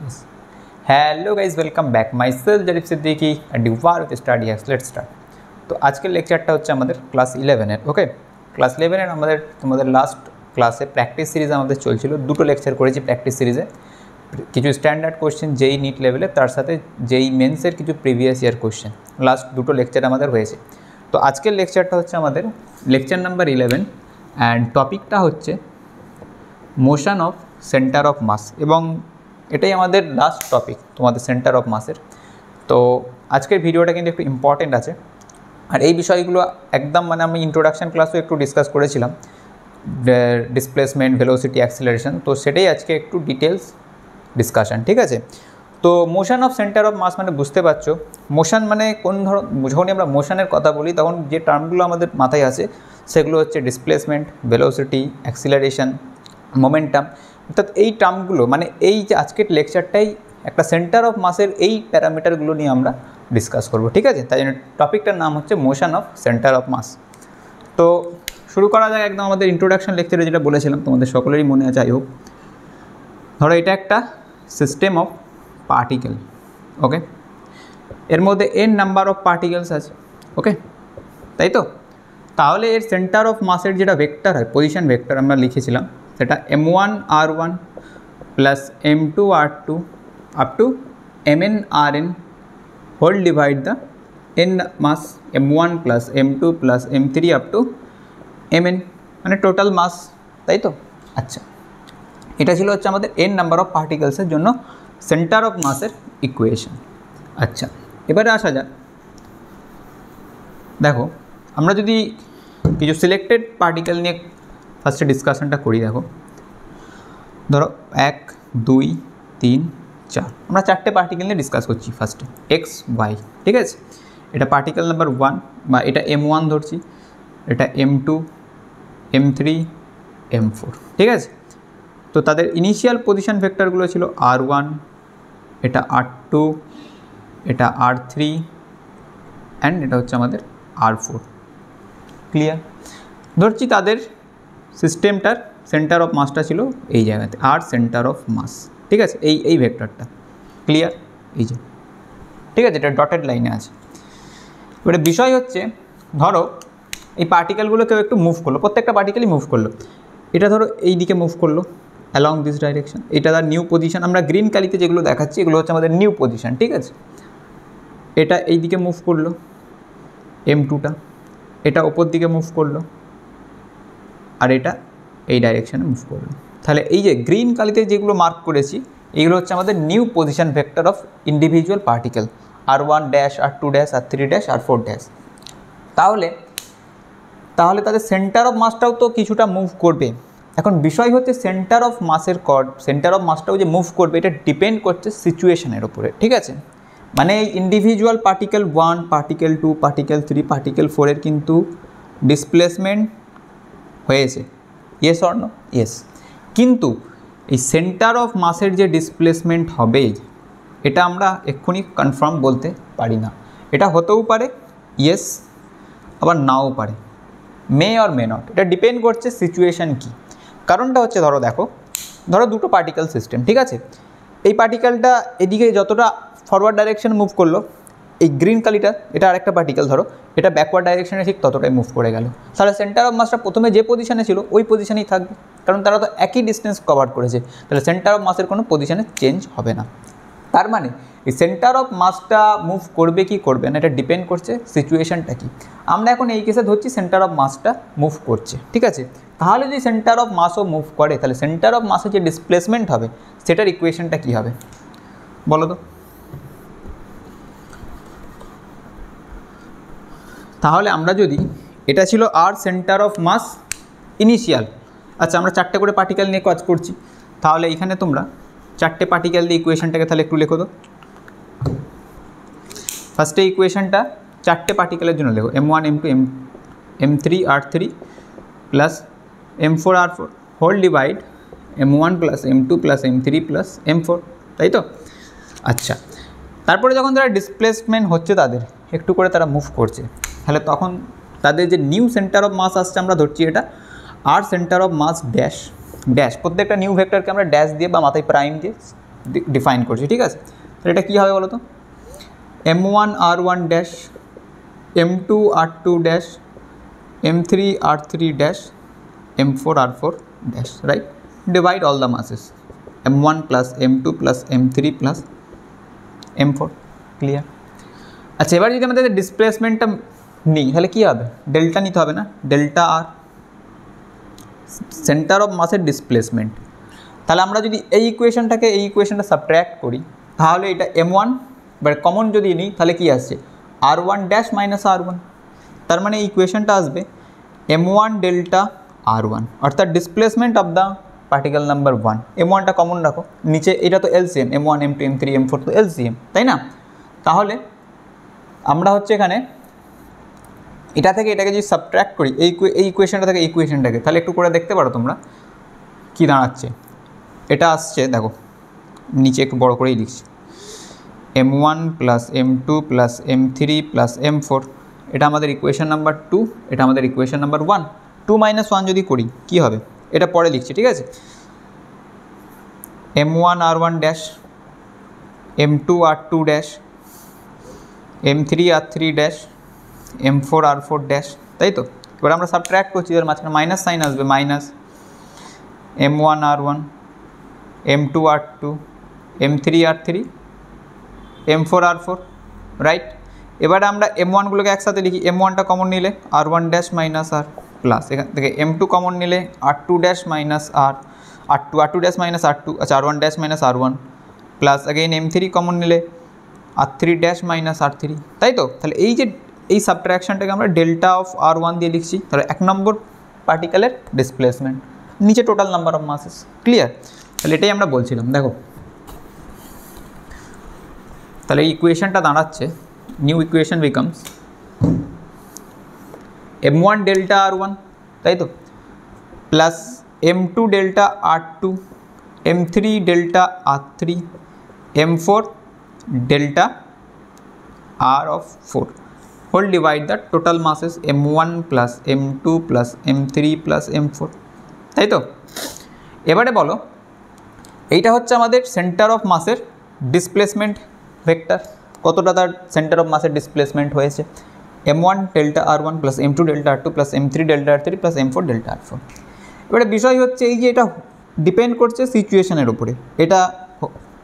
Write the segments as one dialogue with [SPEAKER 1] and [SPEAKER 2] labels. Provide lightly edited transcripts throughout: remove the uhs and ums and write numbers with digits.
[SPEAKER 1] Yes. Hello guys, welcome back. Myself Jarif Siddiqui and you are with Study Hacks. Let's start. তো আজকের লেকচারটা হচ্ছে আমাদের class 11 এর। ওকে, class 11 এর তোমাদের লাস্ট ক্লাসে প্র্যাকটিস সিরিজ আমাদের চলছিল। দুটো লেকচার করেছি প্র্যাকটিস সিরিজে, কিছু স্ট্যান্ডার্ড কোশ্চেন যেই নিট লেভেলে, তার সাথে যেই মেন্সের কিছু প্রিভিয়াস ইয়ার কোশ্চেন। লাস্ট দুটো লেকচার আমাদের হয়েছে। তো আজকের লেকচারটা হচ্ছে আমাদের লেকচার নাম্বার 11 অ্যান্ড টপিকটা হচ্ছে motion of centre of mass, এবং এটাই আমাদের লাস্ট টপিক তোমাদের সেন্টার অফ মাসের। তো আজকের ভিডিওটা কিন্তু একটু ইম্পর্টেন্ট আছে, আর এই বিষয়গুলো একদম আমি ইন্ট্রোডাকশান ক্লাসও একটু ডিসকাস করেছিলাম, ডিসপ্লেসমেন্ট, ভেলোসিটি, অ্যাক্সিলারেশন। তো সেটাই আজকে একটু ডিটেলস ডিসকাশন, ঠিক আছে? তো motion of centre of mass মানে বুঝতে পারছো, মোশন মানে কোন যখনই আমরা মোশনের কথা বলি তখন যে টার্মগুলো আমাদের মাথায় আসে সেগুলো হচ্ছে ডিসপ্লেসমেন্ট, ভেলোসিটি, অ্যাক্সিলারেশন, মোমেন্টাম। অর্থাৎ এই টার্মগুলো এই যে আজকের লেকচারটাই একটা সেন্টার অফ মাসের এই প্যারামিটারগুলো নিয়ে আমরা ডিসকাস করব, ঠিক আছে? তাই জন্য টপিকটার নাম হচ্ছে motion of centre of mass. তো শুরু করা যাক একদম আমাদের ইন্ট্রোডাকশন লেকচারে, যেটা বলেছিলাম তোমাদের সকলেরই মনে আছে আই হোপ। ধরো এটা একটা সিস্টেম অফ পার্টিকেল, ওকে? এর মধ্যে n নাম্বার অফ পার্টিকেলস আছে, ওকে? তাই তো? তাহলে এর সেন্টার অফ মাসের যেটা ভেক্টর হয়, পজিশন ভেক্টর আমরা লিখেছিলাম, সেটা m1 r1 plus m2 r2 up to mn rn whole divide the n mass m1 plus m2 plus m3 up to mn, মানে টোটাল মাস, তাই তো? আচ্ছা, এটা ছিল হচ্ছে আমাদের n নাম্বার অফ পার্টিকেলসের জন্য সেন্টার অফ মাসের ইকুয়েশন। আচ্ছা, এবারে আসা যাক। দেখো, আমরা যদি কিছু সিলেক্টেড পার্টিকেল নিয়ে ফার্স্টে ডিসকাশনটা করি। দেখো, ধরো 1 2 3 4, আমরা চারটে পার্টিকেল নিয়ে ডিসকাস করছি ফার্স্টে, এক্স ওয়াই, ঠিক আছে? এটা পার্টিকেল নাম্বার 1, বা এটা m1 ধরছি, এটা m2, m3, m4, ঠিক আছে? তো তাদের ইনিশিয়াল পজিশন ভেক্টরগুলো ছিল r1, এটা r2, এটা r3 অ্যান্ড এটা হচ্ছে আমাদের r4। ক্লিয়ার? ধরছি তাদের সিস্টেমটার সেন্টার অফ মাসটা ছিল এই জায়গাতে, আর সেন্টার অফ মাস, ঠিক আছে? এই ভেক্টরটা। ক্লিয়ার? এই যে, ঠিক আছে, এটা ডটেড লাইনে আছে। এবারে বিষয় হচ্ছে, ধরো এই পার্টিকেলগুলো কেউ একটু মুভ করলো, প্রত্যেকটা পার্টিকেলই মুভ করলো। এটা ধরো এই দিকে মুভ করলো অ্যালং দিস ডাইরেকশন, এটা তার নিউ পজিশন। আমরা গ্রিন কালিতে যেগুলো দেখাচ্ছি এগুলো হচ্ছে আমাদের নিউ পজিশন, ঠিক আছে? এটা এই দিকে মুভ করলো m2টা, এটা ওপর দিকে মুভ করলো, আর এটা এই ডাইরেকশানে মুভ করলো। তাহলে এই যে গ্রিন কালিতে যেগুলো মার্ক করেছি এইগুলো হচ্ছে আমাদের new position vector of individual particle, r1 dash, r2 dash, r3 dash, r4 dash. তাহলে তাদের সেন্টার অফ মাসটাও তো কিছুটা মুভ করবে। এখন বিষয় হচ্ছে সেন্টার অফ মাসের সেন্টার অফ মাসটাও যে মুভ করবে এটা ডিপেন্ড করছে সিচুয়েশনের ওপরে, ঠিক আছে? মানে এই individual particle 1, particle 2, particle 3, particle 4 এর কিন্তু ডিসপ্লেসমেন্ট হয়েছে, ইয়েস অর নো? ইয়েস। কিন্তু এই সেন্টার অফ মাসের যে ডিসপ্লেসমেন্ট হবে এটা আমরা এক্ষুনি কনফার্ম বলতে পারি না। এটা হতেও পারে ইয়েস, আবার নাও পারে, মে অর মে নট। এটা ডিপেন্ড করছে সিচুয়েশান কী। কারণটা হচ্ছে, ধরো দুটো পার্টিকেল সিস্টেম, ঠিক আছে? এই পার্টিকেলটা এদিকে যতটা ফরওয়ার্ড ডাইরেকশন মুভ করলো, এই গ্রিন কালিটা, এটা আরেকটা পার্টিকেল ধরো, এটা ব্যাকওয়ার্ড ডাইরেকশনে ঠিক ততটাই মুভ করে গেল। তাহলে সেন্টার অফ মাসটা প্রথমে যে পজিশনে ছিল ওই পজিশনেই থাকবে, কারণ তারা তো একই ডিস্টেন্স কভার করেছে। তাহলে সেন্টার অফ মাসের কোনো পজিশনে চেঞ্জ হবে না। তার মানে এই সেন্টার অফ মাসটা মুভ করবে কি করবে না এটা ডিপেন্ড করছে সিচুয়েশানটা কি। আমরা এখন এই কেসে ধরছি সেন্টার অফ মাসটা মুভ করছে, ঠিক আছে? তাহলে যদি সেন্টার অফ মাসও মুভ করে তাহলে সেন্টার অফ মাসের যে ডিসপ্লেসমেন্ট হবে সেটার ইকুয়েশনটা কী হবে বলো তো? তাহলে আমরা যদি, এটা ছিল আর সেন্টার অফ মাস ইনিশিয়াল। আচ্ছা, আমরা চারটে করে পার্টিকেল নিয়ে কাজ করছি, তাহলে এখানে তোমরা চারটে পার্টিকেল দিয়ে ইকুয়েশনটাকে তাহলে একটু লেখো তো। ফার্স্টে ইকুয়েশনটা চারটে পার্টিকেলের জন্য লেখো, m1 m2 m3 r3 plus m4 r4 whole divide m1 plus m2 plus m3 plus m4, তাই তো? আচ্ছা, তারপরে যখন তারা ডিসপ্লেসমেন্ট হচ্ছে, তাদের একটু করে তারা মুভ করছে, তাহলে তখন তাদের যে নিউ সেন্টার অফ মাস আসছে আমরা ধরছি এটা আর centre of mass dash dash. প্রত্যেকটা নিউ ভেক্টরকে আমরা ড্যাশ দিয়ে বা মাথায় প্রাইম দিয়ে ডিফাইন করছি, ঠিক আছে। তাহলে এটা কী হবে বলো তো, m1 r1 dash m2 r2 dash m3 r3 dash m4 r4 dash, right. Divide all the মাসেস m1 plus m2 plus m3 plus m4, clear. আচ্ছা, এবার যদি আমাদের ডিসপ্লেসমেন্টটা নিই তাহলে কী হবে, ডেল্টা নিতে হবে না, ডেল্টা আর সেন্টার অফ মাসের ডিসপ্লেসমেন্ট। তাহলে আমরা যদি এই ইকুয়েশনটা সাবট্র্যাক্ট করি তাহলে এটা m1, এবার কমন যদি নিই তাহলে কি আসছে r1 ড্যাশ মাইনাস r1, তার মানে এই ইকুয়েশনটা আসবে m1 ডেল্টা r1, অর্থাৎ displacement of the particle number 1। m1টা কমন রাখো, নিচে এটা তো LCM, m1 m2 m3 m4 তো এলসিএম, তাই না। তাহলে আমরা হচ্ছে এখানে এটা থেকে এটাকে যদি সাবট্র্যাক্ট করি এই ইকুয়েশনটা থেকে এই ইকুয়েশনটাকে, তাহলে একটু করে দেখতে পারো তোমরা কি দাঁড়াচ্ছে। এটা আসছে দেখো, নিচে একটু বড় করেই লিখছি, m1 plus m2 plus m3 plus m4, এটা আমাদের ইকুয়েশন নাম্বার 2, এটা আমাদের ইকুয়েশন নাম্বার 1। 2 - 1 যদি করি কি হবে, এটা পরে লিখছি, ঠিক আছে। m1 r1 dash m2 r2 dash m3 r3 dash m4 r4 dash, তাই তো। এবার আমরা সাবট্র্যাক্ট করছি, এর মাঝখানে মাইনাস সাইন আসবে, minus m1 r1 m2 r2 m3 r3 m4 r4, right. এবারে আমরা m1গুলোকে একসাথে লিখি, m1টা কমন নিলে r1 dash minus r plus এখান থেকে m2 কমন নিলে r2 dash minus r2 dash minus r2, আচ্ছা r1 dash minus r1 plus again m3 common নিলে r3 ড্যাশ মাইনাস r3, তাই তো। তাহলে এই সাবট্র্যাকশনটাকে আমরা ডেল্টা অফ r1 দিয়ে লিখছি। তাহলে 1 নম্বর পার্টিকেলের ডিসপ্লেসমেন্ট, নিচে টোটাল নাম্বার অফ মাসেস, ক্লিয়ার। তাহলে এটাই আমরা বলছিলাম, দেখো। তাহলে এই ইকুয়েশনটা দাঁড়াচ্ছে, new equation becomes m1 delta r1, তাই তো, plus m2 delta r2 m3 delta r3 m4 delta r of 4 whole divide the total masses m1 plus m2 plus m3 plus m4, তাই তো। এবারে বলো, এইটা হচ্ছে আমাদের সেন্টার অফ মাসের ডিসপ্লেসমেন্ট ভেক্টর, কতটা তার সেন্টার অফ মাসের ডিসপ্লেসমেন্ট হয়েছে, m1 delta r1 plus m2 delta r2 plus m3 delta r3 plus m4 delta r4। এবারে বিষয় হচ্ছে এই যে এটা ডিপেন্ড করছে সিচুয়েশনের উপরে, এটা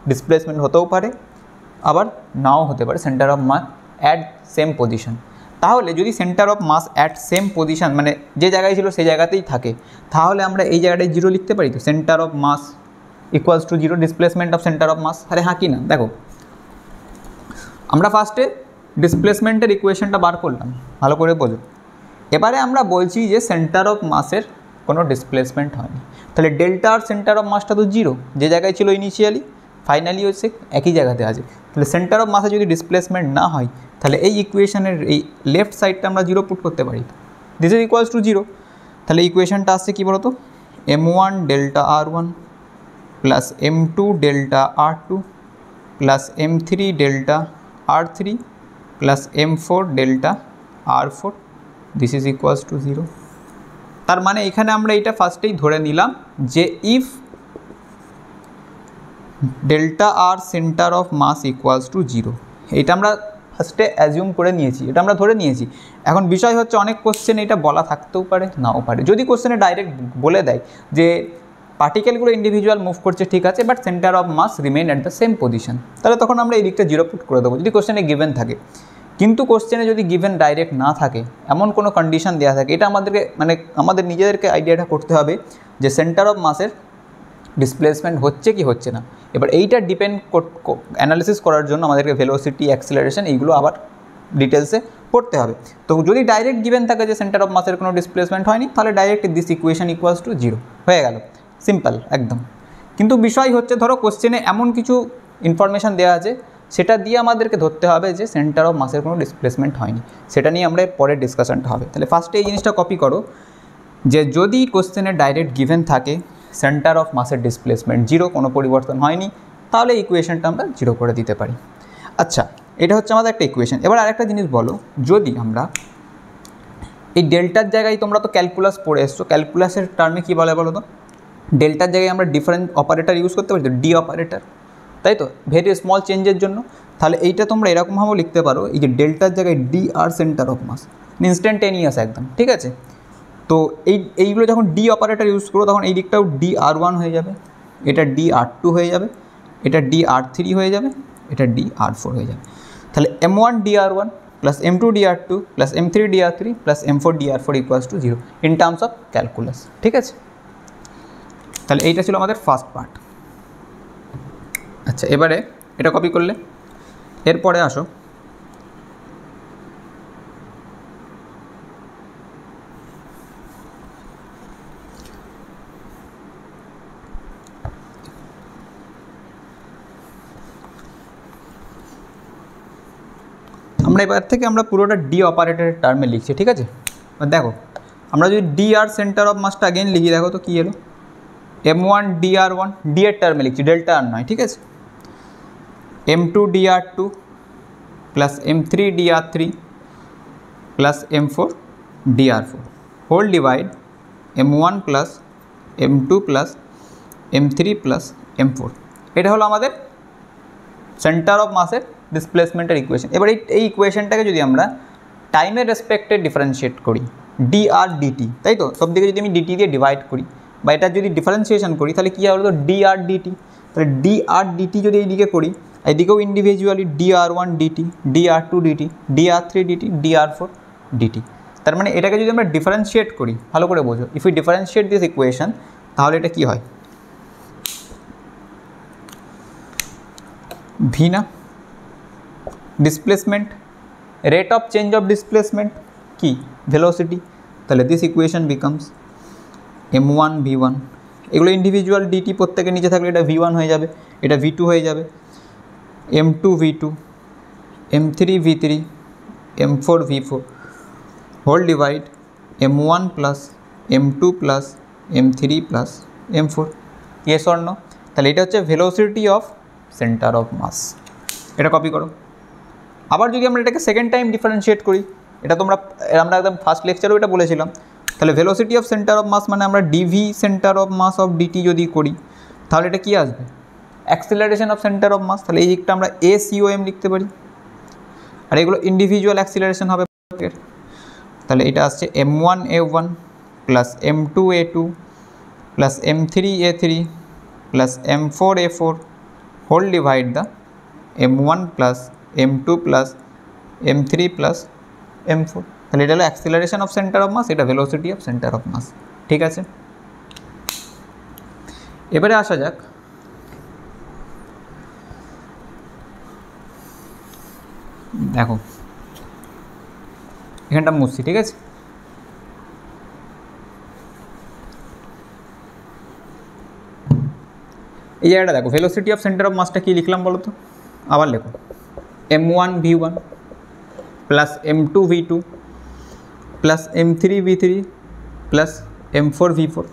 [SPEAKER 1] ডিসপ্লেসমেন্ট হতেও পারে আবার নাও হতে পারে, centre of mass at same position. তাহলে যদি centre of mass at same position মানে যে জায়গায় ছিল সেই জায়গাতেই থাকে, তাহলে আমরা এই জায়গাটায় 0 লিখতে পারি তো, centre of mass equals to 0 displacement of centre of mass. আরে হ্যাঁ কি না, দেখো আমরা ফার্স্টে ডিসপ্লেসমেন্টের ইকুয়েশনটা বার করলাম, ভালো করে বোঝো। এবারে আমরা বলছি যে সেন্টার অফ মাসের কোনো ডিসপ্লেসমেন্ট হয়নি, তাহলে ডেল্টা আর সেন্টার অফ মাসটা তো 0, যে জায়গায় ছিল ইনিশিয়ালি ফাইনালি হচ্ছে একই জায়গাতে আছে। তাহলে সেন্টার অফ মাসে যদি ডিসপ্লেসমেন্ট না হয় তাহলে এই ইকুয়েশনের এই লেফট সাইডটা আমরা 0 পুট করতে পারি, দিস ইজ ইকুয়ালস টু 0। তাহলে ইকুয়েশনটা আসছে কী বলতো, m1 delta r1 plus m2 delta r2 plus m3 delta r3 plus m4 delta r4, this is equals to 0। তার মানে এখানে আমরা এটা ফার্স্টেই ধরে নিলাম যে if delta R centre of mass equals to 0, এটা আমরা ফার্স্টে অ্যাজিউম করে নিয়েছি, এটা আমরা ধরে নিয়েছি। এখন বিষয় হচ্ছে অনেক কোশ্চেন এটা বলা থাকতেও পারে নাও পারে। যদি কোশ্চেনে ডাইরেক্ট বলে দেয় যে পার্টিকেলগুলো ইন্ডিভিজুয়াল মুভ করছে ঠিক আছে, but centre of mass remain at the same position, তাহলে তখন আমরা এই দিকটা 0 পুট করে দেবো যদি কোশ্চেনে গিভেন থাকে। কিন্তু কোশ্চেনে যদি গিভেন ডাইরেক্ট না থাকে, এমন কোনো কন্ডিশন দেওয়া থাকে, এটা আমাদেরকে মানে আমাদের নিজেদেরকে আইডিয়াটা করতে হবে যে সেন্টার অফ মাসের ডিসপ্লেসমেন্ট হচ্ছে কি হচ্ছে না। এবার এইটা ডিপেন্ড অ্যানালিসিস করার জন্য আমাদেরকে ভেলোসিটি, অ্যাক্সিলারেশন এইগুলো আবার ডিটেলসে পড়তে হবে। তো যদি ডাইরেক্ট গিভেন থাকে যে সেন্টার অফ মাসের কোনো ডিসপ্লেসমেন্ট হয়নি, তাহলে direct this equation equals to 0 হয়ে গেল, সিম্পল একদম। কিন্তু বিষয় হচ্ছে ধরো কোশ্চেনে এমন কিছু ইনফরমেশান দেওয়া আছে, সেটা দিয়ে আমাদেরকে ধরতে হবে যে সেন্টার অফ মাসের কোনো ডিসপ্লেসমেন্ট হয়নি, সেটা নিয়ে আমরা পরের ডিসকাশনটা হবে। তাহলে ফার্স্টে এই জিনিসটা কপি করো যে যদি কোশ্চেনে ডাইরেক্ট গিভেন থাকে সেন্টার অফ মাসের ডিসপ্লেসমেন্ট 0, কোনো পরিবর্তন হয়নি, তাহলে ইকুয়েশনটা আমরা 0 করে দিতে পারি। আচ্ছা, এটা হচ্ছে আমাদের একটা ইকুয়েশন। এবার আরেকটা জিনিস বলো, যদি আমরা এই ডেল্টার জায়গায়, তোমরা তো ক্যালকুলাস পড়ে এসছো, ক্যালকুলাসের টার্মে কী বলে বলো তো, ডেল্টার জায়গায় আমরা ডিফারেন্ট অপারেটর ইউজ করতে পারি তো, ডি অপারেটর, তাই তো, ভেরি স্মল চেঞ্জের জন্য। তাহলে এইটা তোমরা এরকমভাবেও লিখতে পারো, এই যে ডেল্টার জায়গায় D R centre of mass, instantaneous একদম, ঠিক আছে। তো এইগুলো যখন ডি অপারেটর ইউজ করো তখন এই দিকটাও DR1 হয়ে যাবে, এটা DR2 হয়ে যাবে, এটা DR3 হয়ে যাবে, এটা DR4 হয়ে যাবে। তাহলে M1 DR1 plus M2 DR2 plus M3 DR3 plus M4 DR4 equals to 0 in terms of calculus, ঠিক আছে। তাহলে এইটা ছিল আমাদের ফার্স্ট পার্ট। আচ্ছা, এবারে এটা কপি করলে, এরপরে আসো আমরা এবার থেকে আমরা পুরোটা ডি অপারেটরের টার্মে লিখছি, ঠিক আছে। দেখো আমরা যদি ডি আর সেন্টার অফ মাসটা अगेन লিখি, দেখো তো কী এলো, M1 DR1 ডি এর টার্মে লিখছি, ডেল্টা আর নয়, ঠিক আছে। M2 DR2 plus M3 DR3 plus M4 DR4 whole divide M1 plus M2 plus M3 plus M4। এটা হলো আমাদের সেন্টার অফ মাসের ডিসপ্লেসমেন্টের ইকুয়েশন। এবার এই ইকুয়েশনটাকে যদি আমরা টাইমের রেসপেক্টে ডিফারেন্সিয়েট করি, ডি আর ডিটি, তাই তো, সব দিকে যদি আমি ডিটি দিয়ে ডিভাইড করি বা এটা যদি ডিফারেন্সিয়েশন করি, তাহলে কী হবে, ডি আর ডিটি। তাহলে ডি আর ডিটি যদি এইদিকে করি, এইদিকেও individually DR1 DT, DR2 DT, DR3 DT, DR4 DT. তার মানে এটাকে যদি আমরা ডিফারেন্সিয়েট করি, ভালো করে বোঝো, if you differentiate this equation, তাহলে এটা কী হয়, ভি না, displacement, rate of change of displacement কি, ভেলোসিটি। তাহলে this equation becomes M1 V1, এগুলো ইন্ডিভিজুয়াল ডিটি প্রত্যেকের নিচে থাকলে এটা V1 হয়ে যাবে, এটা V2 হয়ে যাবে, M2 V2, M3 V3, M4 V4 whole divide M1 plus M2 plus M3 plus M4। Yes or no? তাহলে এটা হচ্ছে velocity of centre of mass. এটা কপি করো। আবার যদি আমরা এটাকে সেকেন্ড টাইম ডিফারেন্সিয়েট করি, এটা আমরা একদম ফার্স্ট লেকচারেও এটা বলেছিলাম, তাহলে velocity of centre of mass মানে আমরা DV centre of mass of DT যদি করি, তাহলে এটা কী আসবে, acceleration of centre of mass. তাহলে এই দিকটা আমরা ACOM লিখতে পারি, আর এগুলো ইন্ডিভিজুয়াল অ্যাক্সিলারেশন হবে। তাহলে এটা আসছে M1 A1 plus M2 A2 plus M3 A3 plus M4 A4 whole divide the M1 plus M2 plus M3 plus M4। তাহলে এটা হলো acceleration of centre of mass, এটা velocity of centre of mass, ঠিক আছে। এবারে আসা যাক দেখো এখানটা মুছছি, ঠিক আছে। এই জায়গাটা দেখো, ভেলোসিটি অফ সেন্টার অফ মাসটা কী লিখলাম বলো তো, আবার লেখো, M1 V1 plus M2 V2 plus M3 V3 plus M4 V4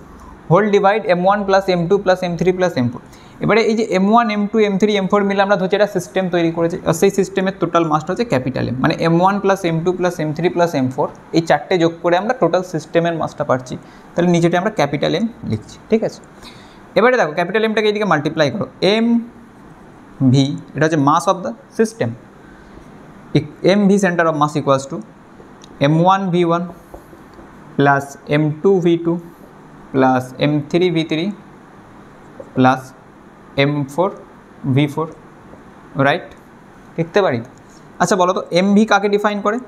[SPEAKER 1] whole divide M1 plus M2 plus M3 plus M4। এবারে এই যে M1 M2 M3 M4 মিলে আমরা ধরছি একটা সিস্টেম তৈরি করেছি, আর সেই সিস্টেমের টোটাল মাসটা হচ্ছে ক্যাপিটাল M, মানে M1 plus M2 plus M3 plus M4, এই চারটে যোগ করে আমরা টোটাল সিস্টেমের মাসটা পাচ্ছি। তাহলে নিচেটা আমরা ক্যাপিটাল M লিখছি, ঠিক আছে। এবারে দেখো ক্যাপিটাল এমটাকে এইদিকে মাল্টিপ্লাই করো, MV এটা হচ্ছে mass of the system, MV centre of mass equals to M1 V1 plus M2 V2 plus M3 V3 plus M4 V4, right, লিখতে পারি। আচ্ছা বলো তো MV কাকে ডিফাইন করে,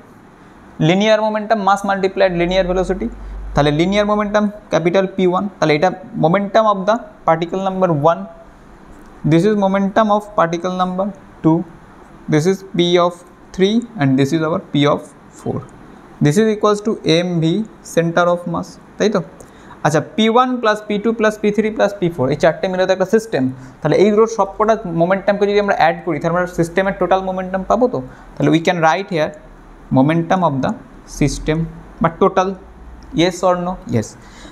[SPEAKER 1] linear momentum mass multiplied linear velocity. তাহলে লিনিয়ার মোমেন্টাম ক্যাপিটাল P1, তাহলে এটা momentum of the particle number 1, this is momentum of particle number 2, this is P of 3 and this is our P of 4, this is equals to MV centre of mass, তাই তো। আচ্ছা P1 plus P2 plus P3 plus P4 এই চারটে মিলে তো একটা system, তাহলে এইগুলোর সবকটা মোমেন্টামকে যদি আমরা অ্যাড করি তাহলে আমরা সিস্টেমের টোটাল মোমেন্টাম পাবো। তো তাহলে we can write here momentum of the system বা total, yes or no, yes.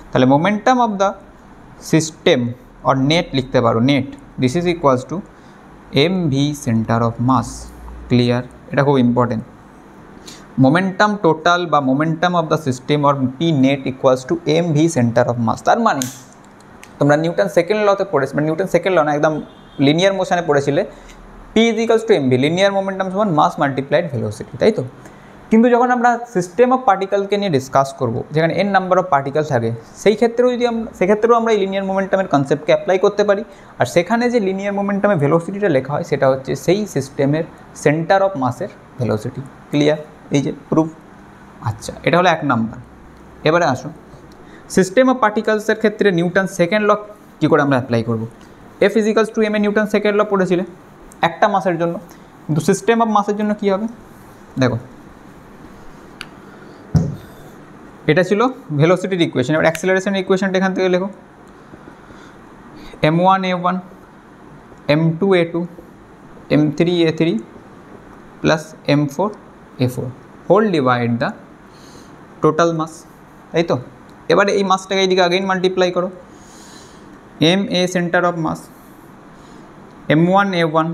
[SPEAKER 1] তাহলে momentum of the system or net লিখতে পারো, net, this is equals to MV centre of mass, clear, এটা খুব important. Momentum total বা momentum of the system or P net equals to MV centre of mass. তার মানে তোমরা Newton second লতে পড়েছো, মানে নিউটন সেকেন্ড ল না, একদম লিনিয়ার মোশনে পড়েছিলে P is equals to MV, linear momentum সমান মাস মাল্টিপ্লাইড ভেলোসিটি, তাই তো। কিন্তু যখন আমরা সিস্টেম অফ পার্টিকেলকে নিয়ে ডিসকাস করব, যেখানে এন নাম্বার অফ পার্টিকেল থাকে, সেক্ষেত্রেও আমরা এই লিনিয়ার মোমেন্টামের কনসেপ্টকে অ্যাপ্লাই করতে পারি। আর সেখানে যে লিনিয়ার মোমেন্টামে ভেলোসিটিটা লেখা হয় সেটা হচ্ছে সেই সিস্টেমের সেন্টার অফ মাসের ভেলোসিটি। ক্লিয়ার? এই যে প্রুফ। আচ্ছা, এটা হলো 1 নাম্বার। এবারে আসো সিস্টেম অফ পার্টিকেলসের ক্ষেত্রে নিউটন সেকেন্ড ল কী করে আমরা অ্যাপ্লাই করব। F is equals to M A Newton second law পড়েছিলে একটা মাসের জন্য, কিন্তু সিস্টেম অফ মাসের জন্য কী হবে দেখো, এটা ছিল ভেলোসিটির ইকুয়েশন। এবার অ্যাক্সেলারেশনের ইকুয়েশনটা এখান থেকে লেখো, m1a1 m2a2 m3a3 plus m4a4 whole divide the total mass, তাই তো। এবারে এই মাসটাকে এইদিকে আগেইন মাল্টিপ্লাই করো, M A centre of mass m1a1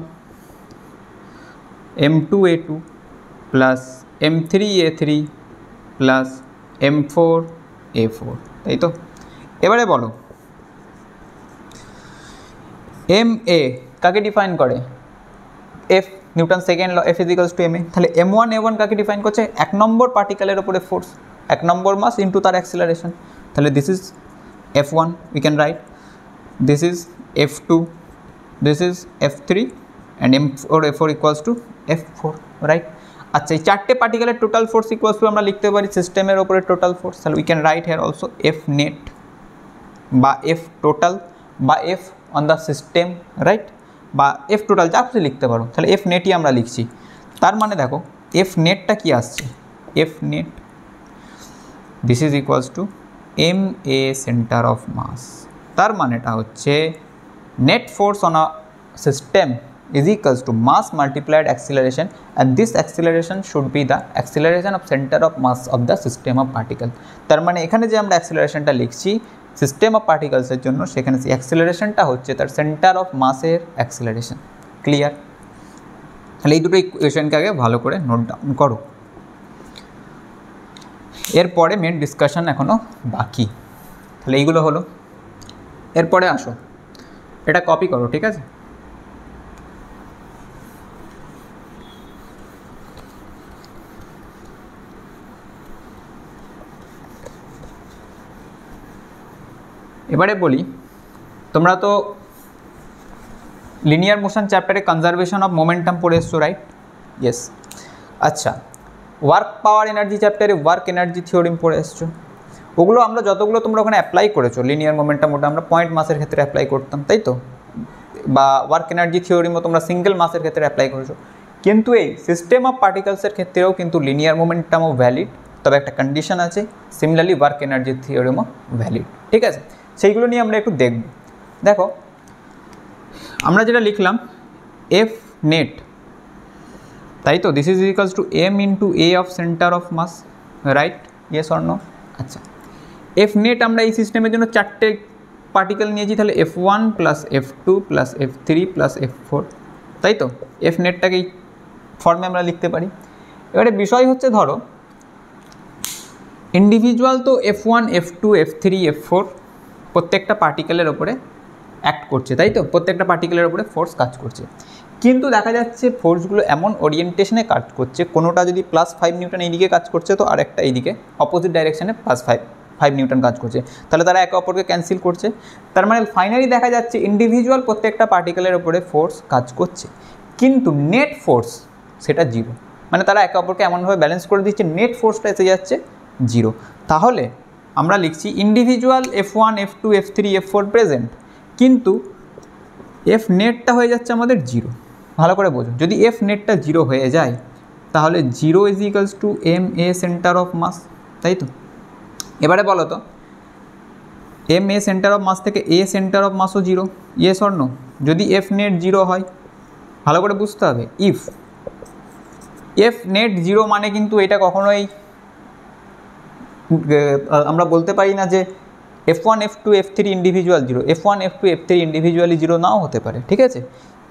[SPEAKER 1] m2a2 plus m3a3 plus m4a4, তাই তো। এবারে বলো এম এ কাকে ডিফাইন করে, F Newton second law, F is equals to M A. তাহলে m1a1 কাকে ডিফাইন করছে, 1 নম্বর পার্টিকেলের ওপরে ফোর্স, 1 নম্বর মাস ইন্টু তার অ্যাক্সিলারেশন। তাহলে this is f1, we can write this is f2, this is f3 and m4a4 equals to f4, right. আচ্ছা, এই 4টে পার্টিকেলের টোটাল ফোর্স ইকুয়ালস টু আমরা লিখতে পারি সিস্টেমের ওপরে টোটাল ফোর্স। তাহলে we can write here also F net বা এফ টোটাল বা F on the system, right, বা এফ টোটাল যা খুশি লিখতে পারো। তাহলে এফ নেটই আমরা লিখছি। তার মানে দেখো এফ নেটটা কি আসছে, F net this is equals to M A centre of mass. তার মানেটা হচ্ছে net force on a system is equals to mass multiplied acceleration, and this acceleration should be the acceleration of center of mass of the system of particle. তার মানে এখানে যে আমরা অ্যাক্সিলারেশনটা লিখছি system of পার্টিকেলসের জন্য, সেখানে সেই অ্যাক্সিলারেশনটা হচ্ছে তার সেন্টার অফ মাসের অ্যাক্সিলারেশন। ক্লিয়ার? তাহলে এই দুটো ইকুয়েশনকে আগে ভালো করে নোট ডাউন করো। এরপরে মেন ডিসকাশন এখনও বাকি। তাহলে এইগুলো হলো, এরপরে আসো এটা কপি করো, ঠিক আছে। এবারে বলি, তোমরা তো লিনিয়ার মোশন চ্যাপ্টারে কনজারভেশন অফ মোমেন্টাম পড়ে এসছো, রাইট? ইয়েস। আচ্ছা, ওয়ার্ক পাওয়ার এনার্জি চ্যাপ্টারে ওয়ার্ক এনার্জি থিওরিম পড়ে এসছো। ওগুলো আমরা যতগুলো তোমরা ওখানে অ্যাপ্লাই করেছো লিনিয়ার মোমেন্টাম, ওটা আমরা পয়েন্ট মাসের ক্ষেত্রে অ্যাপ্লাই করতাম, তাই তো। বা ওয়ার্ক এনার্জি থিওরিমও তোমরা সিঙ্গেল মাসের ক্ষেত্রে অ্যাপ্লাই করেছো। কিন্তু এই সিস্টেম অফ পার্টিকেলসের ক্ষেত্রেও কিন্তু লিনিয়ার মোমেন্টামও ভ্যালিড, তবে একটা কন্ডিশন আছে। সিমিলারলি ওয়ার্ক এনার্জি থিওরিমও ভ্যালিড, ঠিক আছে। সেইগুলো নিয়ে আমরা একটু দেখব। দেখো আমরা যেটা লিখলাম এফ নেট, তাই তো, this is equals to M into A of centre of mass, right? Yes or no? আচ্ছা, এফ নেট আমরা এই সিস্টেমের জন্য 4টে পার্টিকেল নিয়েছি, তাহলে f1 plus f2 plus f3 plus f4, তাই তো। এফ নেটটাকে এই ফর্মে আমরা লিখতে পারি। এবারে বিষয় হচ্ছে ধরো ইন্ডিভিজুয়াল তো f1 f2 f3 f4 প্রত্যেকটা পার্টিকেলের ওপরে অ্যাক্ট করছে, তাই তো, প্রত্যেকটা পার্টিকেলের ওপরে ফোর্স কাজ করছে। কিন্তু দেখা যাচ্ছে ফোর্সগুলো এমন ওরিয়েন্টেশনে কাজ করছে, কোনোটা যদি +5 নিউটন এইদিকে কাজ করছে তো আরেকটা এইদিকে অপোজিট ডাইরেকশানে +5 নিউটন কাজ করছে, তাহলে তারা একে অপরকে ক্যান্সেল করছে। তার মানে ফাইনালি দেখা যাচ্ছে ইন্ডিভিজুয়াল প্রত্যেকটা পার্টিকেলের ওপরে ফোর্স কাজ করছে, কিন্তু নেট ফোর্স সেটা 0। মানে তারা একে অপরকে এমনভাবে ব্যালেন্স করে দিচ্ছে, নেট ফোর্সটা এসে যাচ্ছে 0। তাহলে আমরা লিখছি individual f1 f2 f3 f4 present, কিন্তু এফ নেটটা হয়ে যাচ্ছে আমাদের 0। ভালো করে বোঝো, যদি এফ নেটটা 0 হয়ে যায় তাহলে 0 is equals to M A centre of mass, তাই তো। এবারে বলো তো M A centre of mass থেকে এ সেন্টার অফ মাসও 0, ইয়েস অর নো? যদি এফ নেট 0 হয়, ভালো করে বুঝতে হবে, ইফ এফ নেট 0 মানে কিন্তু এটা কখনোই আমরা বলতে পারি না যে f1 f2 f3 individual 0, f1 f2 f3 individually 0 নাও হতে পারে, ঠিক আছে,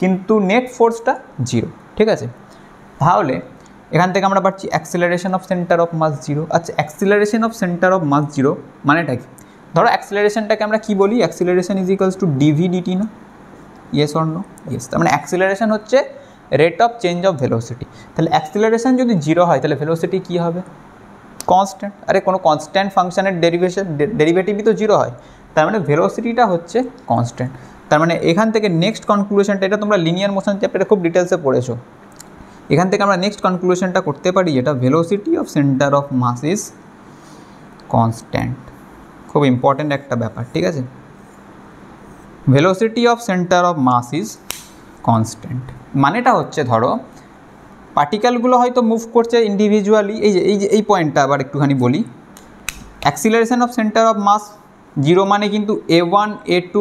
[SPEAKER 1] কিন্তু নেট ফোর্সটা 0, ঠিক আছে। তাহলে এখান থেকে আমরা পাচ্ছি acceleration of centre of mass 0। আচ্ছা, acceleration of centre of mass 0 মানেটা কি? ধরো অ্যাক্সিলারেশনটাকে আমরা কি বলি, acceleration is equals to DV DT, না? Yes or no? ইয়েস। তার মানে অ্যাক্সিলারেশন হচ্ছে rate of change of velocity. তাহলে অ্যাক্সিলারেশন যদি 0 হয় তাহলে ভেলোসিটি কী হবে? কনস্ট্যান্ট। আরে কোনো কনস্ট্যান্ট ফাংশনের ডেরিভেটিভই তো 0 হয়, তার মানে ভেলোসিটিটা হচ্ছে কনস্ট্যান্ট। তার মানে এখান থেকে নেক্সট কনক্লুশনটা, এটা তোমরা লিনিয়ার মোশন চ্যাপ্টারে খুব ডিটেলসে পড়েছো, এখান থেকে আমরা নেক্সট কনক্লুশনটা করতে পারি যেটা velocity of centre of mass is constant. খুব ইম্পর্ট্যান্ট একটা ব্যাপার, ঠিক আছে? Velocity of centre of mass is constant মানেটা হচ্ছে, ধরো পার্টিকেলগুলো হয়তো মুভ করছে ইন্ডিভিজুয়ালি, এই পয়েন্টটা আবার একটুখানি বলি। Acceleration of centre of mass 0 মানে কিন্তু A1 A2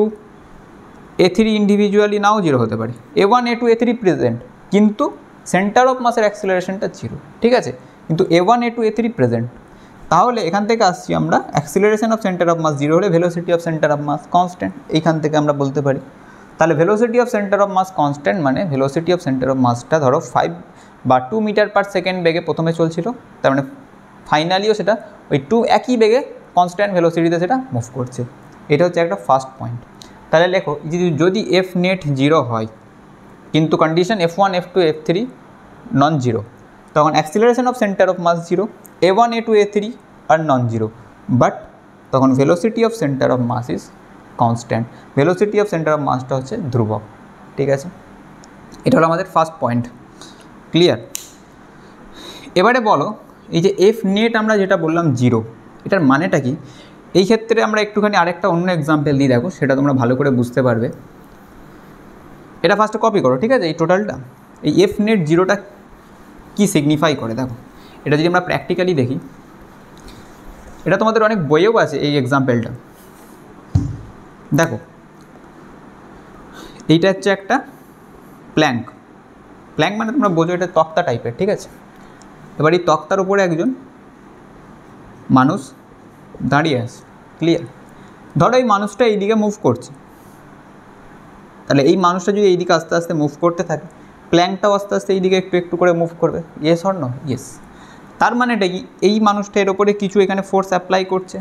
[SPEAKER 1] A3 ইন্ডিভিজুয়ালি নাও 0 হতে পারে। A1 A2 A3 প্রেজেন্ট, কিন্তু সেন্টার অফ মাসের অ্যাক্সিলারেশনটা 0, ঠিক আছে? কিন্তু A1 A2 A3 প্রেজেন্ট। তাহলে এখান থেকে আসছি আমরা, acceleration of centre of mass 0 হলে velocity of centre of mass constant, এইখান থেকে আমরা বলতে পারি। তাহলে velocity of centre of mass constant মানে ভেলোসিটি অফ সেন্টার অফ মাসটা ধরো 5 বা 2 মিটার পার সেকেন্ড বেগে প্রথমে চলছিল, তার মানে ফাইনালিও সেটা ওই 2 একই বেগে কনস্ট্যান্ট ভেলোসিটিতে সেটা মুভ করছে। এটা হচ্ছে একটা ফার্স্ট পয়েন্ট। তাহলে লেখো যদি এফ নেট 0 হয় কিন্তু condition F1 F2 F3 non zero, তখন acceleration of centre of mass 0, A1 A2 A3 আর নন জিরো, বাট তখন velocity of centre of mass is constant. Velocity of centre of মাসটা হচ্ছে ধ্রুবক, ঠিক আছে? এটা হলো আমাদের ফার্স্ট পয়েন্ট, ক্লিয়ার? এবারে বলো, এই যে এফ নেট আমরা যেটা বললাম 0, এটার মানেটা কি? এই ক্ষেত্রে আমরা একটুখানি আরেকটা অন্য এক্সাম্পল দিই, দেখো সেটা তোমরা ভালো করে বুঝতে পারবে। এটা ফার্স্টে কপি করো, ঠিক আছে? এই টোটালটা, এই এফ নেট 0টা কী সিগনিফাই করে দেখো। এটা যদি আমরা প্র্যাকটিক্যালি দেখি, এটা তোমাদের অনেক বইয়েও আছে এই এক্সাম্পলটা। দেখো এইটা হচ্ছে একটা প্ল্যাঙ্ক মানে তোমরা বোঝো এটা তক্তা টাইপের, ঠিক আছে? এবার এই তক্তার উপরে একজন মানুষ দাঁড়িয়ে আছে, ক্লিয়ার? ধরো এই মানুষটা এইদিকে মুভ করছে, তাহলে এই মানুষটা যদি এইদিকে আস্তে আস্তে মুভ করতে থাকে, প্ল্যাঙ্কটাও আস্তে আস্তে এইদিকে একটু একটু করে মুভ করবে, ইয়েস অর নো? ইয়েস। তার মানেটা কি? এই মানুষটা এর ওপরে কিছু এখানে ফোর্স অ্যাপ্লাই করছে,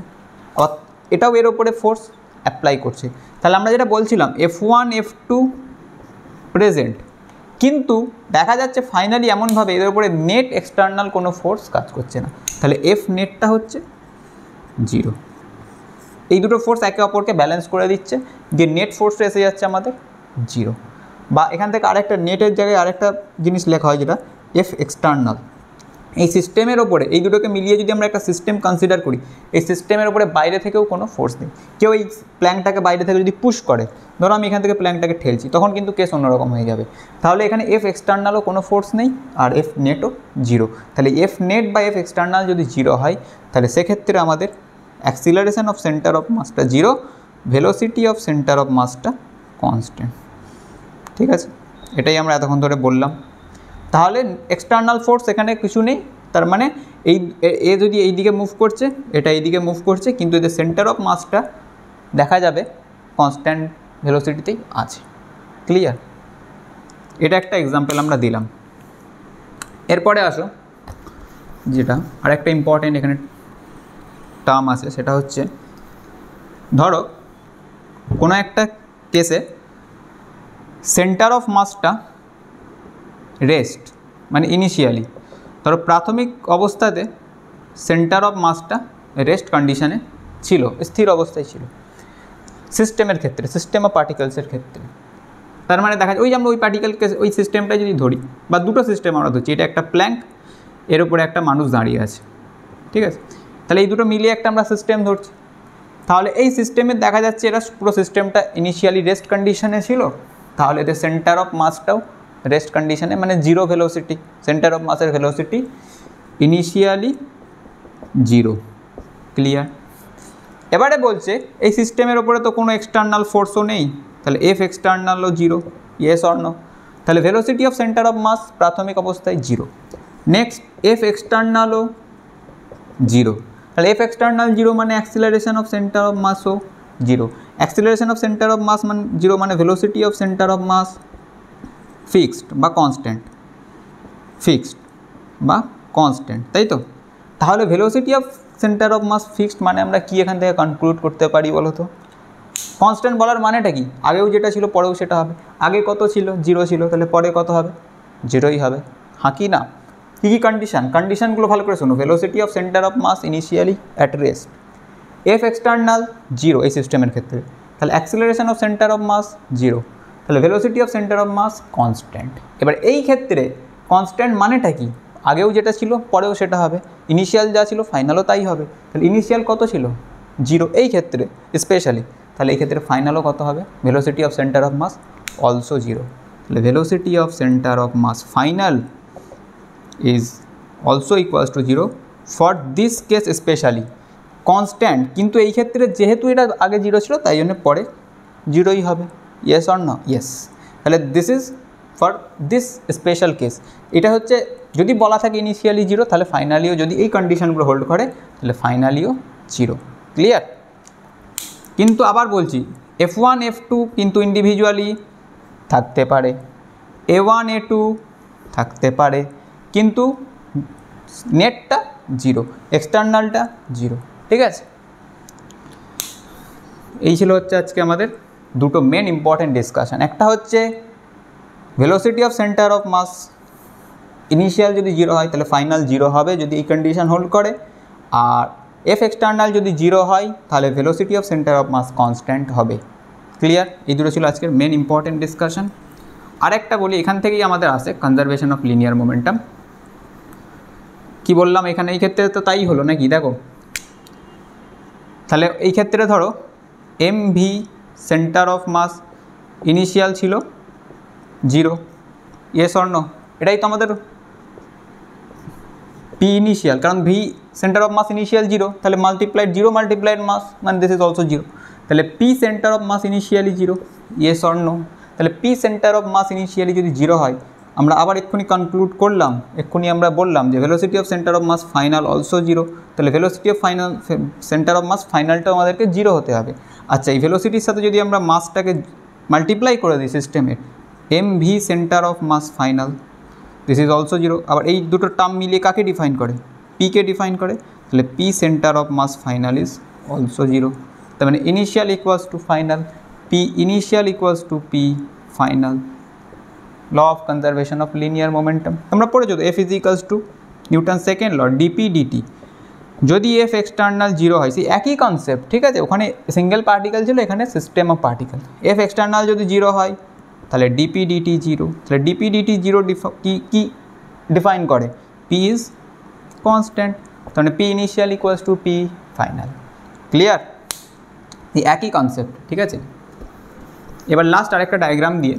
[SPEAKER 1] এটাও এর ওপরে ফোর্স অ্যাপ্লাই করছে। তাহলে আমরা যেটা বলছিলাম F1 F2 প্রেজেন্ট, কিন্তু দেখা যাচ্ছে ফাইনালি এমনভাবে এদের উপরে নেট এক্সটার্নাল কোনো ফোর্স কাজ করছে না, তাহলে এফ নেটটা হচ্ছে 0। এই দুটো ফোর্স একে অপরকে ব্যালেন্স করে দিচ্ছে, যে নেট ফোর্সটা এসে যাচ্ছে আমাদের 0। বা এখান থেকে আরেকটা নেটের জায়গায় আরেকটা জিনিস লেখা হয় যেটা এফ এক্সটার্নাল। এই সিস্টেমের ওপরে এই দুটোকে মিলিয়ে যদি আমরা একটা সিস্টেম কনসিডার করি, এই সিস্টেমের ওপরে বাইরে থেকেও কোনো ফোর্স নেই। কেউ এই প্ল্যাঙ্কটাকে বাইরে থেকে যদি পুশ করে, ধরো আমি এখান থেকে প্ল্যাঙ্কটাকে ঠেলছি, তখন কিন্তু কেস অন্যরকম হয়ে যাবে। তাহলে এখানে এফ এক্সটার্নালও কোনো ফোর্স নেই আর এফ নেটও 0। তাহলে এফ নেট বা এফ এক্সটার্নাল যদি 0 হয়, তাহলে সেক্ষেত্রে আমাদের অ্যাক্সিলারেশন অফ সেন্টার অফ মাসটা 0, ভেলোসিটি অফ সেন্টার অফ মাসটা কনস্ট্যান্ট, ঠিক আছে? এটাই আমরা এতক্ষণ ধরে বললাম। তাহলে এক্সটার্নাল ফোর্স এখানে কিছু নেই, তার মানে এ যদি এই দিকে মুভ করছে, এটা এইদিকে মুভ করছে, কিন্তু এদের সেন্টার অফ মাসটা দেখা যাবে কনস্ট্যান্ট ভেলোসিটিতেই আছে, ক্লিয়ার? এটা একটা এক্সাম্পল আমরা দিলাম। এরপরে আসো, যেটা আরেকটা ইম্পর্টেন্ট এখানে টার্ম আছে, সেটা হচ্ছে ধরো কোনো একটা কেসে সেন্টার অফ মাসটা রেস্ট, মানে ইনিশিয়ালি ধরো প্রাথমিক অবস্থাতে সেন্টার অফ মাসটা রেস্ট কন্ডিশনে ছিল, স্থির অবস্থায় ছিল সিস্টেমের ক্ষেত্রে, সিস্টেম অফ পার্টিকেলসের ক্ষেত্রে। তার মানে দেখা যায় ওই যে আমরা ওই পার্টিকেলকে ওই সিস্টেমটা যদি ধরি, বা দুটো সিস্টেম আমরা ধরছি, এটা একটা প্ল্যাঙ্ক, এর উপরে একটা মানুষ দাঁড়িয়ে আছে, ঠিক আছে? তাহলে এই দুটো মিলিয়ে একটা আমরা সিস্টেম ধরছি। তাহলে এই সিস্টেমে দেখা যাচ্ছে এরা পুরো সিস্টেমটা ইনিশিয়ালি রেস্ট কন্ডিশনে ছিল, তাহলে এদের সেন্টার অফ মাসটাও রেস্ট কন্ডিশনে, মানে 0 ভেলোসিটি, সেন্টার অফ মাসের ভেলোসিটি ইনিশিয়ালি 0, ক্লিয়ার? এবারে বলছে এই সিস্টেমের ওপরে তো কোনো এক্সটার্নাল ফোর্সও নেই, তাহলে এফ এক্সটার্নালও 0, ইয়েস অর নো? তাহলে velocity of centre of mass প্রাথমিক অবস্থায় 0। নেক্সট এফ এক্সটার্নালও 0, তাহলে এফ এক্সটার্নাল 0 মানে অ্যাক্সিলারেশন অফ সেন্টার অফ মাসও 0। Acceleration of centre of mass মানে 0 মানে velocity of centre of mass fixed বা কনস্ট্যান্ট, ফিক্সড বা কনস্ট্যান্ট, তাই তো? তাহলে velocity of centre of mass fixed মানে আমরা কি এখান থেকে কনক্লুড করতে পারি বলো তো? কনস্ট্যান্ট বলার মানেটা কি, আগেও যেটা ছিল পরেও সেটা হবে। আগে কত ছিল, 0 ছিল, তাহলে পরে কত হবে, 0ই হবে। হ্যাঁ কি না? কী কী কন্ডিশনগুলো ভালো করে শোনো। Velocity of centre of mass initially at rest, F external 0 এই সিস্টেমের ক্ষেত্রে, তাহলে acceleration of centre of mass 0, তাহলে velocity of centre of mass constant. এবার এই ক্ষেত্রে কনস্ট্যান্ট মানেটা কি, আগেও যেটা ছিল পরেও সেটা হবে, ইনিশিয়াল যা ছিল ফাইনালও তাই হবে। তাহলে ইনিশিয়াল কত ছিল, 0 এই ক্ষেত্রে স্পেশালি, তাহলে এই ক্ষেত্রে ফাইনালও কত হবে, velocity of centre of mass also 0। তাহলে velocity of centre of mass final is also equals to 0 for this case specially. Constant, কিন্তু এই ক্ষেত্রে যেহেতু এটা আগে 0 ছিল তাই জন্য পরে 0ই হবে। Yes or no? ইয়েস। তাহলে this is for this special case. এটা হচ্ছে যদি বলা থাকে ইনিশিয়ালি 0, তাহলে ফাইনালিও যদি এই কন্ডিশনগুলো হোল্ড করে তাহলে ফাইনালিও 0। ক্লিয়ার? কিন্তু আবার বলছি, F1 F2 কিন্তু ইন্ডিভিজুয়ালি থাকতে পারে, A1 A2 থাকতে পারে, কিন্তু নেটটা 0, এক্সটার্নালটা 0। ঠিক আছে, এই ছিল হচ্ছে আজকে আমাদের দুটো মেন ইম্পর্টেন্ট ডিসকাশন। একটা হচ্ছে velocity of centre of mass initial যদি 0 হয় তাহলে ফাইনাল 0 হবে যদি এই কন্ডিশন হোল্ড করে, আর এফ এক্সটার্নাল যদি 0 হয় তাহলে velocity of centre of mass constant হবে। ক্লিয়ার? এই দুটো ছিল আজকের মেন ইম্পর্টেন্ট ডিসকাশন। আরেকটা বলি, এখান থেকেই আমাদের আসে কনজারভেশন অফ লিনিয়ার মোমেন্টাম। কি বললাম এখানে, এই ক্ষেত্রে তো তাই হলো নাকি, দেখো তাহলে এই ক্ষেত্রে ধরো M V centre of mass initial ছিল 0, ইয়েস অর নো? এটাই তো আমাদের পি ইনিশিয়াল, কারণ V centre of mass initial 0, তাহলে মাল্টিপ্লাইড 0 মাল্টিপ্লাইড মাস মানে দিস ইজ অলসো 0, তাহলে P centre of mass initially 0, yes or no? তাহলে P centre of mass initially যদি 0 হয়, আমরা আবার এক্ষুনি কনক্লুড করলাম, এক্ষুনি আমরা বললাম যে velocity of centre of mass final also 0, তাহলে velocity of final centre of mass ফাইনালটাও আমাদেরকে 0 হতে হবে। আচ্ছা, এই ভেলোসিটির সাথে যদি আমরা মাসটাকে মাল্টিপ্লাই করে দিই সিস্টেমের, M V centre of mass final this is also 0। আবার এই দুটো টার্ম মিলিয়ে কাকে ডিফাইন করে, পিকে ডিফাইন করে, তাহলে P centre of mass final is also 0। তার মানে initial equals to final, P initial equals to P final. Law of conservation of linear momentum তোমরা পড়েছো তো, F is equals to Newton second law, DP DT. যদি F external 0 হয়, সেই একই concept, ঠিক আছে, ওখানে সিঙ্গেল পার্টিকেল ছিল, এখানে system of particle. F external যদি 0 হয় তাহলে ডিপি ডিটি 0, তাহলে ডিপি ডিটি 0 কি ডিফাইন করে, পি ইজ কনস্ট্যান্ট, তাহলে P initial equals to P final. Clear? এই একই কনসেপ্ট, ঠিক আছে। এবার লাস্ট আরেকটা ডায়াগ্রাম দিয়ে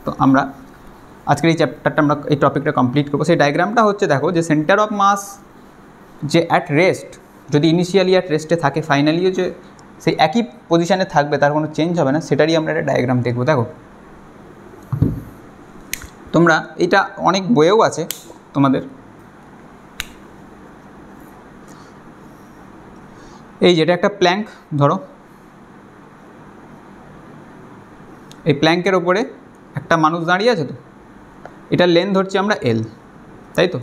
[SPEAKER 1] তো আমরা আজকের এই চ্যাপ্টারটা আমরা এই টপিকটা কমপ্লিট করবো। সেই ডায়াগ্রামটা হচ্ছে, দেখো যে সেন্টার অফ মাস যে অ্যাট রেস্ট, যদি ইনিশিয়ালি অ্যাট রেস্টে থাকে, ফাইনালিও যে সেই একই পজিশানে থাকবে, তার কোনো চেঞ্জ হবে না, সেটারই আমরা একটা ডায়াগ্রাম দেখবো। দেখো তোমরা এটা অনেক বইয়েও আছে তোমাদের, এই যেটা একটা প্ল্যাঙ্ক, ধরো এই প্ল্যাঙ্কের ওপরে একটা মানুষ দাঁড়িয়ে আছে, তো এটার লেন্থ ধরছি আমরা এল, তাই তো?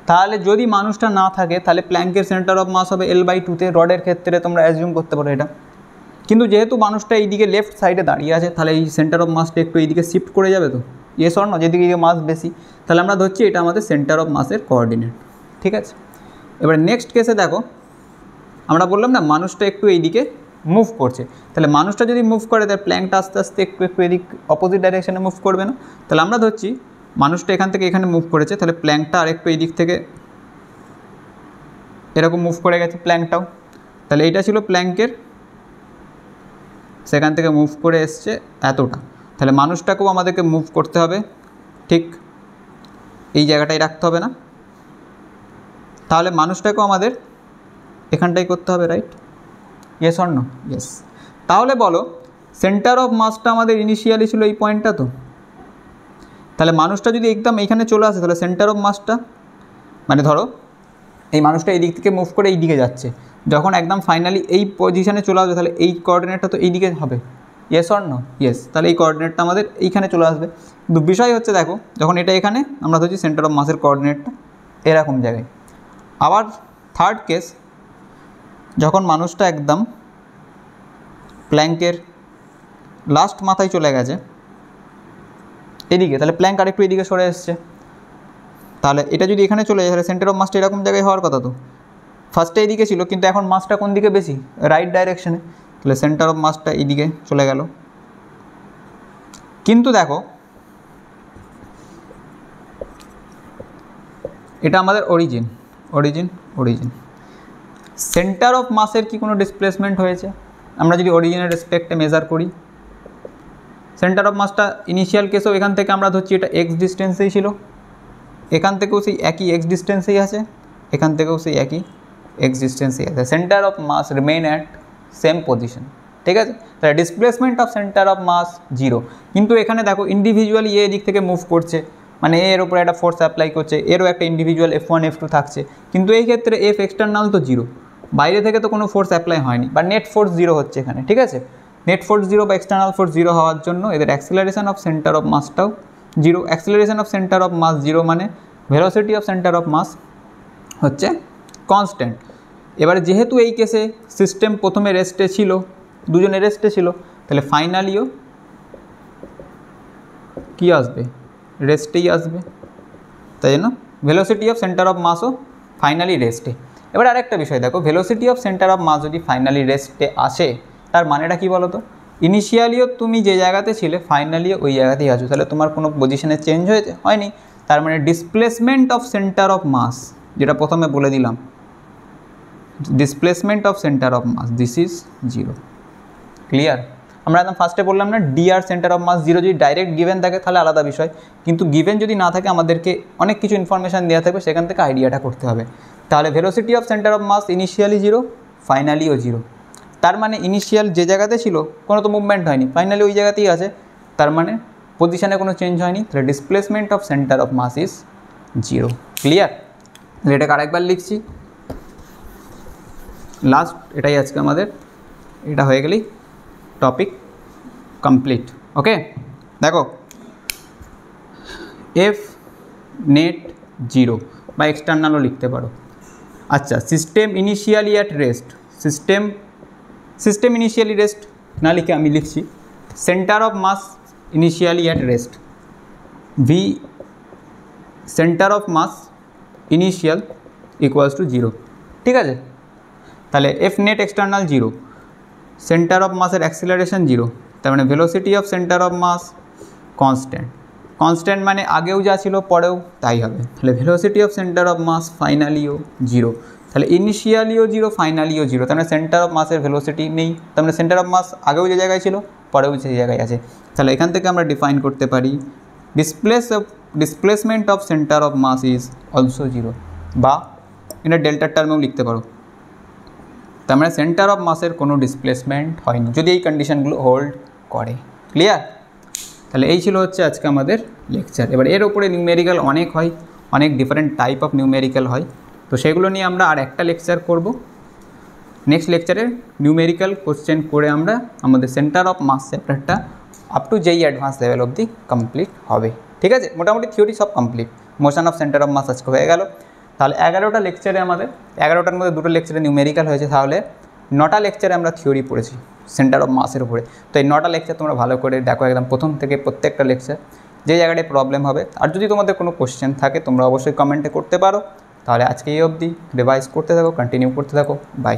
[SPEAKER 1] তাহলে যদি মানুষটা না থাকে তাহলে প্ল্যাঙ্কের সেন্টার অফ মাস হবে L/2-তে, রডের ক্ষেত্রে তোমরা অ্যাজিউম করতে পারো এটা। কিন্তু যেহেতু মানুষটা এইদিকে লেফট সাইডে দাঁড়িয়ে আছে, তাহলে এই সেন্টার অফ মাসটা একটু এইদিকে শিফট করে যাবে, তো ইয়েস অর নো? যেদিকে মাস বেশি, তাহলে আমরা ধরছি এটা আমাদের সেন্টার অফ মাসের কোঅর্ডিনেট, ঠিক আছে। এবার নেক্সট কেসে দেখো, আমরা বললাম না মানুষটা একটু এইদিকে মুভ করছে, তাহলে মানুষটা যদি মুভ করে তাহলে প্ল্যাঙ্কটা আস্তে আস্তে একটু এদিক অপোজিট ডাইরেকশানে মুভ করবে না? তাহলে আমরা ধরছি মানুষটা এখান থেকে এখানে মুভ করেছে, তাহলে প্ল্যাঙ্কটা আরেকটু এই দিক থেকে এরকম মুভ করে গেছে প্ল্যাঙ্কটাও, তাহলে এইটা ছিল প্ল্যাঙ্কের, সেখান থেকে মুভ করে এসছে এতটা, তাহলে মানুষটাকেও আমাদেরকে মুভ করতে হবে, ঠিক এই জায়গাটাই রাখতে হবে না? তাহলে মানুষটাকেও আমাদের এখানটাই করতে হবে, right? Yes or no? Yes. তাহলে বলো সেন্টার অফ মাসটা আমাদের ইনিশিয়ালি ছিল এই পয়েন্টটা, তো তাহলে মানুষটা যদি একদম এইখানে চলে আসে, তাহলে সেন্টার অফ মাসটা মানে ধরো এই মানুষটা এই দিক থেকে মুভ করে এই দিকে যাচ্ছে, যখন একদম ফাইনালি এই পজিশানে চলে আসবে, তাহলে এই কোঅর্ডিনেটটা তো এই দিকে হবে, ইয়েস অর নো? ইয়েস। তাহলে এই কোঅর্ডিনেটটা আমাদের এইখানে চলে আসবে। কিন্তু বিষয় হচ্ছে, দেখো যখন এটা এখানে, আমরা ধরছি সেন্টার অফ মাসের কোঅর্ডিনেটটা এরকম জায়গায়। আবার থার্ড কেস, যখন মানুষটা একদম প্ল্যাঙ্কের লাস্ট মাথায় চলে গেছে এদিকে, তাহলে প্ল্যাঙ্ক আরেকটু এদিকে সরে এসছে, তাহলে এটা যদি এখানে চলে যায় তাহলে সেন্টার অফ মাসটা এরকম জায়গায় হওয়ার কথা। তো ফার্স্টে এইদিকে ছিল, কিন্তু এখন মাসটা কোন দিকে বেশি, রাইট ডাইরেকশনে, তাহলে সেন্টার অফ মাসটা এইদিকে চলে গেল। কিন্তু দেখো এটা আমাদের অরিজিন, সেন্টার অফ মাসের কি কোনো ডিসপ্লেসমেন্ট হয়েছে? আমরা যদি অরিজিনের রেসপেক্টে মেজার করি, সেন্টার অফ মাসটা ইনিশিয়াল কেসেও এখান থেকে আমরা ধরছি এটা এক্স ডিস্টেন্সেই ছিল, এখান থেকেও সেই একই এক্স ডিস্টেন্সেই আছে, এখান থেকেও সেই একই এক্স ডিস্টেন্সেই আছে, centre of mass remain at same position, ঠিক আছে। তাহলে displacement of centre of mass 0, কিন্তু এখানে দেখো ইন্ডিভিজুয়ালি এ দিক থেকে মুভ করছে, মানে এর উপরে একটা ফোর্স অ্যাপ্লাই করছে, এরও একটা ইন্ডিভিজুয়াল F1 F2 থাকছে, কিন্তু এই ক্ষেত্রে F এক্সটার্নাল তো 0, বাইরে থেকে তো কোনো ফোর্স অ্যাপ্লাই হয়নি, বা নেট ফোর্স 0 হচ্ছে এখানে, ঠিক আছে। নেট ফোর্স 0 বা এক্সটার্নাল ফোর্স 0 হওয়ার জন্য এদের অ্যাক্সিলারেশন অফ সেন্টার অফ মাসটাও 0। Acceleration of centre of mass 0 মানে velocity of centre of mass হচ্ছে কনস্ট্যান্ট। এবারে যেহেতু এই কেসে সিস্টেম প্রথমে রেস্টে ছিল, দুজনে রেস্টে ছিল, তাহলে ফাইনালিও কী আসবে, রেস্টেই আসবে, তাই জন্য ভেলোসিটি অফ সেন্টার অফ মাসও ফাইনালি রেস্টে। এবার আরেকটা বিষয় দেখো, velocity of centre of mass যদি ফাইনালি রেস্টে আসে, তার মানেটা কী বলো তো, ইনিশিয়ালিও তুমি যে জায়গাতে ছিলে ফাইনালিও ওই জায়গাতেই আছো, তাহলে তোমার কোনো পজিশনে চেঞ্জ হয়েছে, হয়নি, তার মানে displacement of centre of mass, যেটা প্রথমে বলে দিলাম, displacement of centre of mass this is 0। Clear? আমরা একদম ফার্স্টে বললাম না, ডিআর সেন্টার অফ মাস 0 যদি ডাইরেক্ট গিভেন থাকে তাহলে আলাদা বিষয়, কিন্তু গিভেন যদি না থাকে আমাদেরকে অনেক কিছু ইনফরমেশান দেওয়া থাকবে, সেখান থেকে আইডিয়াটা করতে হবে। তাহলে velocity of centre of mass initially 0, ফাইনালিও 0, তার মানে ইনিশিয়াল যে জায়গাতে ছিল কোনো তো মুভমেন্ট হয়নি, ফাইনালি ওই জায়গাতেই আছে, তার মানে পজিশানে কোনো চেঞ্জ হয়নি, তাহলে displacement of centre of mass is 0। Clear? এটাকে আরেকবার লিখছি, লাস্ট এটাই আজকে আমাদের, এটা হয়ে গেলেই টপিক কমপ্লিট। ওকে, দেখো এফ নেট 0 বা এক্সটার্নালও লিখতে পারো। আচ্ছা, system initially at rest, system initially rest না লিখে আমি লিখছি centre of mass initially at rest, V centre of mass initial equals to 0, ঠিক আছে। তাহলে F net external 0, centre of মাসের অ্যাক্সিলারেশন 0, তার মানে velocity of centre of mass constant মানে আগেও যা ছিল পরেও তাই হবে, তাহলে velocity of centre of mass ফাইনালিও 0, তাহলে ইনিশিয়ালিও 0, ফাইনালিও 0, তার মানে সেন্টার অফ মাসের ভেলোসিটি নেই, তার মানে সেন্টার অফ মাস আগেও যে জায়গায় ছিল পরেও যে জায়গায় আছে, তাহলে এখান থেকে আমরা ডিফাইন করতে পারি displacement of centre of mass is also 0, বা এটা ডেল্টার টার্মেও লিখতে পারো, তার মানে সেন্টার অফ মাসের কোনো ডিসপ্লেসমেন্ট হয়নি যদি এই কন্ডিশনগুলো হোল্ড করে। ক্লিয়ার? তাহলে এই ছিল হচ্ছে আজকে আমাদের লেকচার। এবার এর উপরে নিউমেরিক্যাল অনেক হয়, অনেক ডিফারেন্ট টাইপ অফ নিউমেরিক্যাল হয়, তো সেগুলো নিয়ে আমরা আর একটা লেকচার করব। নেক্সট লেকচারে নিউমেরিক্যাল কোশ্চেন করে আমরা আমাদের সেন্টার অফ মাস চ্যাপ্টারটা আপ টু যেই অ্যাডভান্স লেভেল অবধি কমপ্লিট হবে, ঠিক আছে। মোটামুটি থিওরি সব complete, motion of centre of mass আজকে হয়ে গেল। তাহলে 11টা লেকচারে আমাদের 11টার মধ্যে 2টো লেকচারে নিউমেরিক্যাল হয়েছে, তাহলে 9টা লেকচারে আমরা থিওরি পড়েছি সেন্টার অফ মাসের উপরে। তো এই 9টা লেকচার তোমরা ভালো করে দেখো, একদম প্রথম থেকে প্রত্যেকটা লেকচার, যে জায়গাটায় প্রবলেম হবে। আর যদি তোমাদের কোনো কোশ্চেন থাকে তোমরা অবশ্যই কমেন্টে করতে পারো। তাহলে আজকে এই অবধি রিভাইজ করতে থাকো, কন্টিনিউ করতে থাকো। বাই।